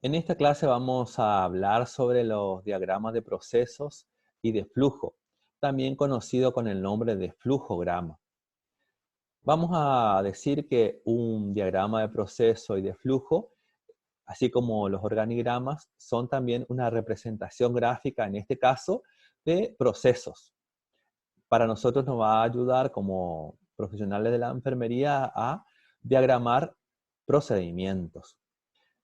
En esta clase vamos a hablar sobre los diagramas de procesos y de flujo, también conocido con el nombre de flujograma. Vamos a decir que un diagrama de proceso y de flujo, así como los organigramas, son también una representación gráfica, en este caso, de procesos. Para nosotros nos va a ayudar como profesionales de la enfermería a diagramar procedimientos.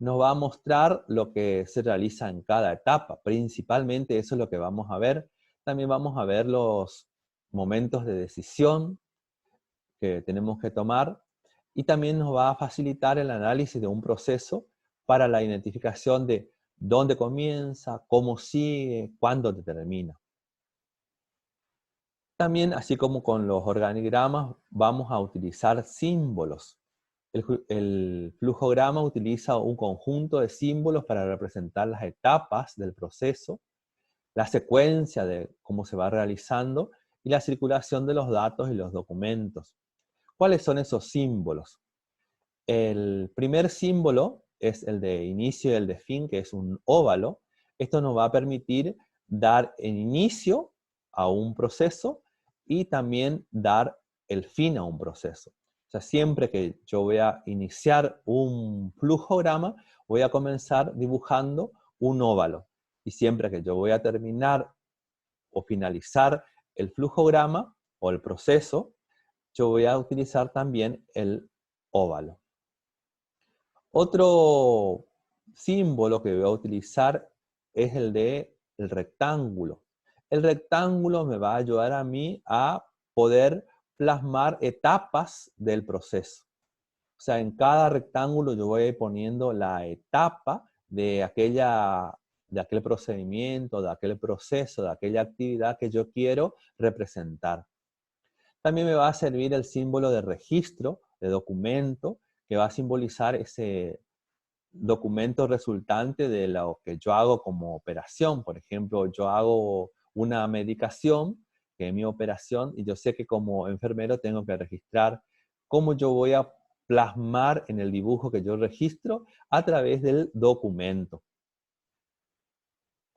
Nos va a mostrar lo que se realiza en cada etapa. Principalmente eso es lo que vamos a ver. También vamos a ver los momentos de decisión que tenemos que tomar y también nos va a facilitar el análisis de un proceso para la identificación de dónde comienza, cómo sigue, cuándo termina. También, así como con los organigramas, vamos a utilizar símbolos. El flujograma utiliza un conjunto de símbolos para representar las etapas del proceso, la secuencia de cómo se va realizando y la circulación de los datos y los documentos. ¿Cuáles son esos símbolos? El primer símbolo es el de inicio y el de fin, que es un óvalo. Esto nos va a permitir dar el inicio a un proceso y también dar el fin a un proceso. O sea, siempre que yo voy a iniciar un flujograma, voy a comenzar dibujando un óvalo. Y siempre que yo voy a terminar o finalizar el flujograma o el proceso, yo voy a utilizar también el óvalo. Otro símbolo que voy a utilizar es el de el rectángulo. El rectángulo me va a ayudar a mí a poder plasmar etapas del proceso. O sea, en cada rectángulo yo voy a ir poniendo la etapa de aquel procedimiento, de aquel proceso, de aquella actividad que yo quiero representar. También me va a servir el símbolo de registro, de documento, que va a simbolizar ese documento resultante de lo que yo hago como operación. Por ejemplo, yo hago una medicación, que es mi operación, y yo sé que como enfermero tengo que registrar cómo yo voy a plasmar en el dibujo que yo registro a través del documento.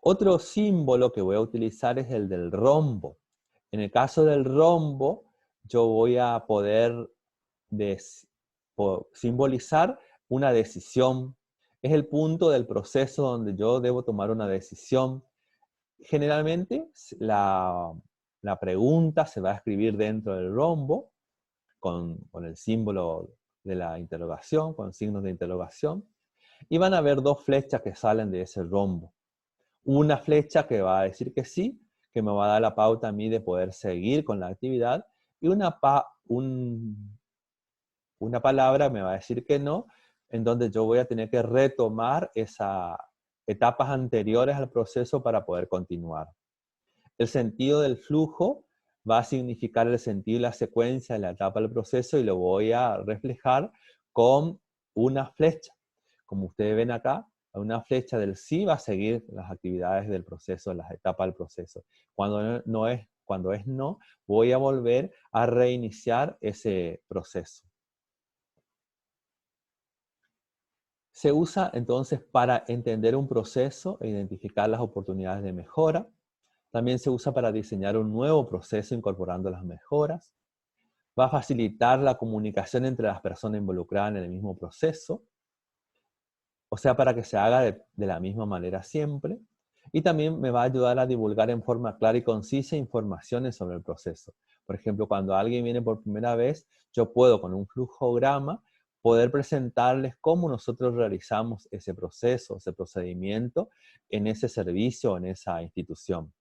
Otro símbolo que voy a utilizar es el del rombo. En el caso del rombo, yo voy a poder simbolizar una decisión. Es el punto del proceso donde yo debo tomar una decisión. Generalmente la pregunta se va a escribir dentro del rombo con el símbolo de la interrogación, con signos de interrogación, y van a haber dos flechas que salen de ese rombo. Una flecha que va a decir que sí, que me va a dar la pauta a mí de poder seguir con la actividad, y una palabra me va a decir que no, en donde yo voy a tener que retomar esas etapas anteriores al proceso para poder continuar. El sentido del flujo va a significar el sentido y la secuencia de la etapa del proceso y lo voy a reflejar con una flecha. Como ustedes ven acá, una flecha del sí va a seguir las actividades del proceso, las etapas del proceso. Cuando es no, voy a volver a reiniciar ese proceso. Se usa entonces para entender un proceso e identificar las oportunidades de mejora. También se usa para diseñar un nuevo proceso incorporando las mejoras. Va a facilitar la comunicación entre las personas involucradas en el mismo proceso, o sea, para que se haga de la misma manera siempre. Y también me va a ayudar a divulgar en forma clara y concisa informaciones sobre el proceso. Por ejemplo, cuando alguien viene por primera vez, yo puedo con un flujograma poder presentarles cómo nosotros realizamos ese proceso, ese procedimiento en ese servicio, en esa institución.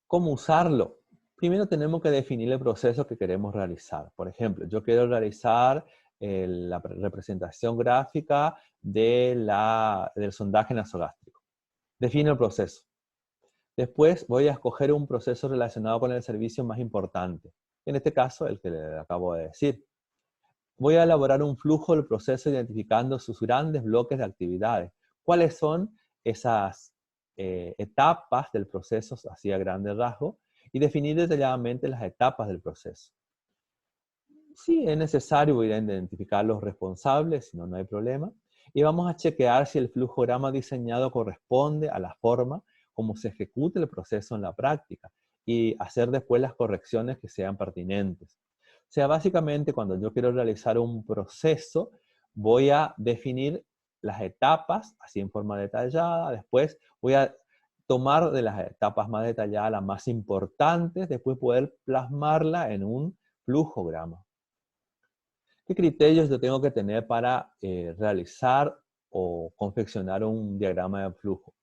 ¿Cómo usarlo? Primero tenemos que definir el proceso que queremos realizar. Por ejemplo, yo quiero realizar la representación gráfica del sondaje nasogástrico. Defino el proceso. Después voy a escoger un proceso relacionado con el servicio más importante. En este caso, el que le acabo de decir. Voy a elaborar un flujo del proceso identificando sus grandes bloques de actividades. ¿Cuáles son esas etapas del proceso, así a grandes rasgos? Y definir detalladamente las etapas del proceso. Si es necesario, voy a identificar los responsables, si no, no hay problema. Y vamos a chequear si el flujograma diseñado corresponde a la forma como se ejecuta el proceso en la práctica y hacer después las correcciones que sean pertinentes. O sea, básicamente cuando yo quiero realizar un proceso, voy a definir las etapas, así en forma detallada, después voy a tomar de las etapas más detalladas las más importantes, después poder plasmarla en un flujograma. ¿Qué criterios yo tengo que tener para realizar o confeccionar un diagrama de flujo?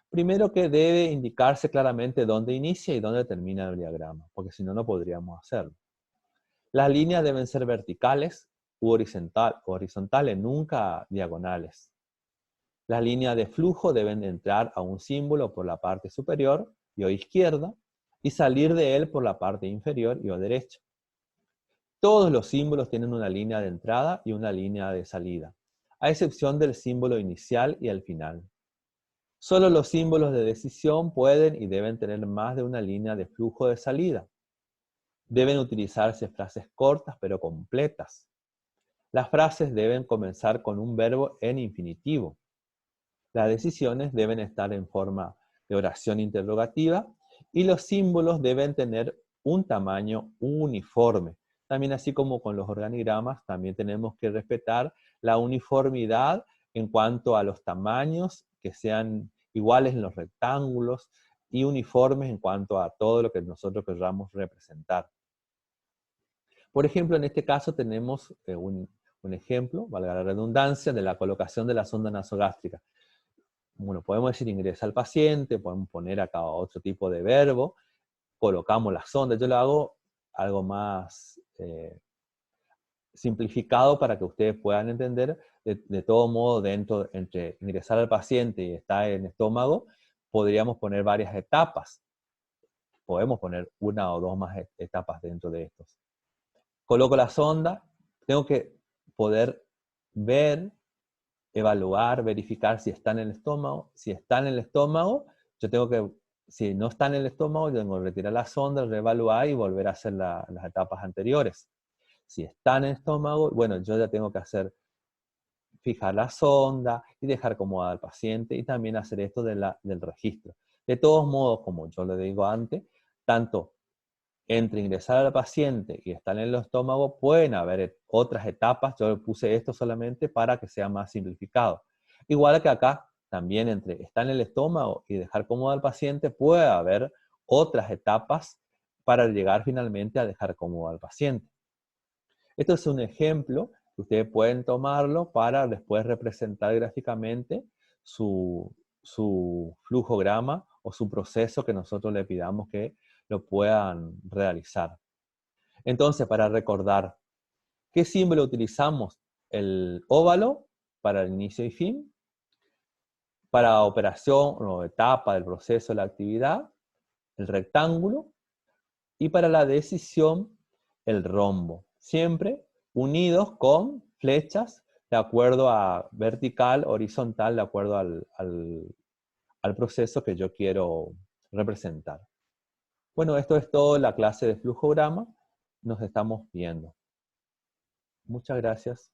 Primero que debe indicarse claramente dónde inicia y dónde termina el diagrama, porque si no, no podríamos hacerlo. Las líneas deben ser verticales u horizontales, nunca diagonales. Las líneas de flujo deben entrar a un símbolo por la parte superior y o izquierda y salir de él por la parte inferior y o derecha. Todos los símbolos tienen una línea de entrada y una línea de salida, a excepción del símbolo inicial y el final. Solo los símbolos de decisión pueden y deben tener más de una línea de flujo de salida. Deben utilizarse frases cortas pero completas. Las frases deben comenzar con un verbo en infinitivo. Las decisiones deben estar en forma de oración interrogativa y los símbolos deben tener un tamaño uniforme. También así como con los organigramas, también tenemos que respetar la uniformidad en cuanto a los tamaños, que sean iguales en los rectángulos y uniformes en cuanto a todo lo que nosotros queramos representar. Por ejemplo, en este caso tenemos un ejemplo, valga la redundancia, de la colocación de la sonda nasogástrica. Bueno, podemos decir ingresa al paciente, podemos poner acá otro tipo de verbo, colocamos la sonda. Yo lo hago algo más simplificado para que ustedes puedan entender. De todo modo, entre ingresar al paciente y estar en el estómago, podríamos poner varias etapas. Podemos poner una o dos más etapas dentro de estos. Coloco la sonda, tengo que poder ver, evaluar, verificar si está en el estómago. Si está en el estómago, yo tengo que, si no está en el estómago, yo tengo que retirar la sonda, reevaluar y volver a hacer las etapas anteriores. Si está en el estómago, bueno, yo ya tengo que fijar la sonda y dejar acomodar al paciente y también hacer esto del registro. De todos modos, como yo le digo antes, tanto entre ingresar al paciente y estar en el estómago pueden haber otras etapas. Yo puse esto solamente para que sea más simplificado. Igual que acá, también entre estar en el estómago y dejar cómodo al paciente puede haber otras etapas para llegar finalmente a dejar cómodo al paciente. Esto es un ejemplo que ustedes pueden tomarlo para después representar gráficamente su flujograma o su proceso que nosotros le pidamos que lo puedan realizar. Entonces, para recordar, ¿qué símbolo utilizamos? El óvalo para el inicio y fin, para operación o etapa del proceso de la actividad, el rectángulo, y para la decisión, el rombo. Siempre unidos con flechas de acuerdo a vertical, horizontal, de acuerdo al proceso que yo quiero representar. Bueno, esto es todo la clase de flujograma. Nos estamos viendo. Muchas gracias.